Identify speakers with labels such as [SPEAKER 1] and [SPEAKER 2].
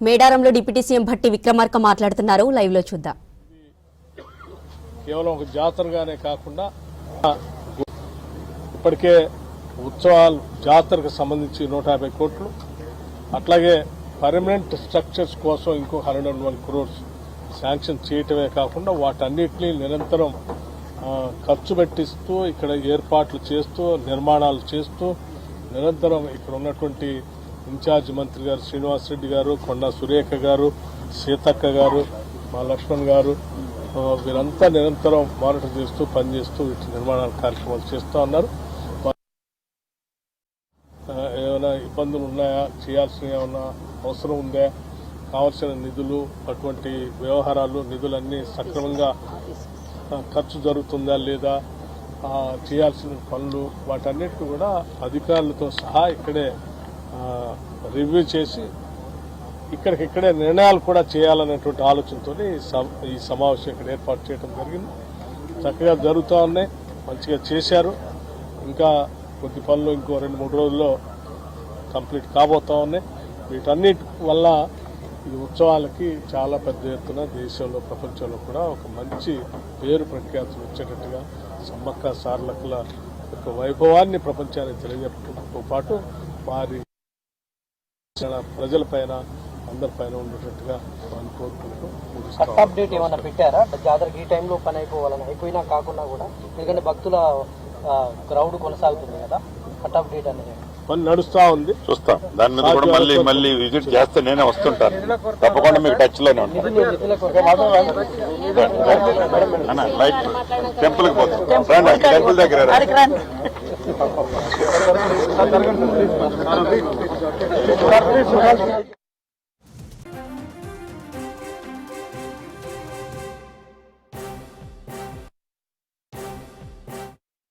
[SPEAKER 1] మేడారంలో deputy CM Bhatti Vikramarka మాట్లాడుతున్నారు. Live లో చూద్దాం.
[SPEAKER 2] కేవలం ఒక జాతరగానే కాకుండా ఇప్పటికే ఉత్సవాలు జాతరకు సంబంధించి 150 కోట్లు, అట్లాగే పర్మనెంట్ స్ట్రక్చర్స్ కోసం ఇంకో 101 crores శాంక్షన్ చేయటమే కాకుండా వాటన్నిటినీ నిరంతరం ఖర్చు పెట్టిస్తూ ఇక్కడ ఏర్పాట్లు చేస్తూ నిర్మాణాలు చేస్తూ నిరంతరం ఇక్కడ ఉన్నటువంటి ఇన్ఛార్జ్ మంత్రి గారు శ్రీనివాసరెడ్డి గారు, కొండా సురేఖ గారు, సీతక్క గారు, మా లక్ష్మణ్ గారు వీరంతా నిరంతరం మానిటర్ చేస్తూ పనిచేస్తూ వీటి నిర్మాణాల కార్యక్రమాలు చేస్తూ ఉన్నారు. ఏమైనా ఇబ్బందులు ఉన్నాయా, చేయాల్సిన ఏమైనా అవసరం ఉందా, కావాల్సిన నిధులు అటువంటి వ్యవహారాలు నిధులన్నీ సక్రమంగా ఖర్చు జరుగుతుందా లేదా, చేయాల్సిన పనులు వాటన్నిటిని కూడా అధికారులతో సహా ఇక్కడే రివ్యూ చేసి ఇక్కడికిక్కడే నిర్ణయాలు కూడా చేయాలనేటువంటి ఆలోచనతో ఈ సమావేశం ఇక్కడ ఏర్పాటు చేయడం జరిగింది. చక్కగా జరుగుతూ ఉన్నాయి, మంచిగా చేశారు. ఇంకా కొద్ది పనులు ఇంకో 2-3 రోజుల్లో కంప్లీట్ కాబోతా ఉన్నాయి. వీటన్నిటి వల్ల ఈ ఉత్సవాలకి చాలా పెద్ద ఎత్తున దేశంలో ప్రపంచంలో కూడా ఒక మంచి పేరు ప్రఖ్యాతులు వచ్చేటట్టుగా సమ్మక్క సారలకుల యొక్క వైభవాన్ని ప్రపంచానికి తెలియజెప్పడంతో పాటు వారి ప్రజలపైన అందరిపైన ఉండేటట్టుగా వాళ్ళు కోరుకుంటూ
[SPEAKER 3] అప్డేట్ ఏమైనా పెట్టారా? జాతరకి ఈ టైంలో పని అయిపోవాలని, అయిపోయినా కాకుండా కూడా, ఎందుకంటే భక్తుల క్రౌడ్ కొనసాగుతుంది కదా, కట్ అప్డేట్ అనేది
[SPEAKER 2] పని నడుస్తా ఉంది.
[SPEAKER 4] చూస్తాం, దాని మీద కూడా మళ్ళీ విజిట్ చేస్తే నేనే వస్తుంటాను, తప్పకుండా మీకు టచ్ లోనే ఉంటాను. రైట్, టెంపుల్ కి పోతాం, టెంపుల్ దగ్గర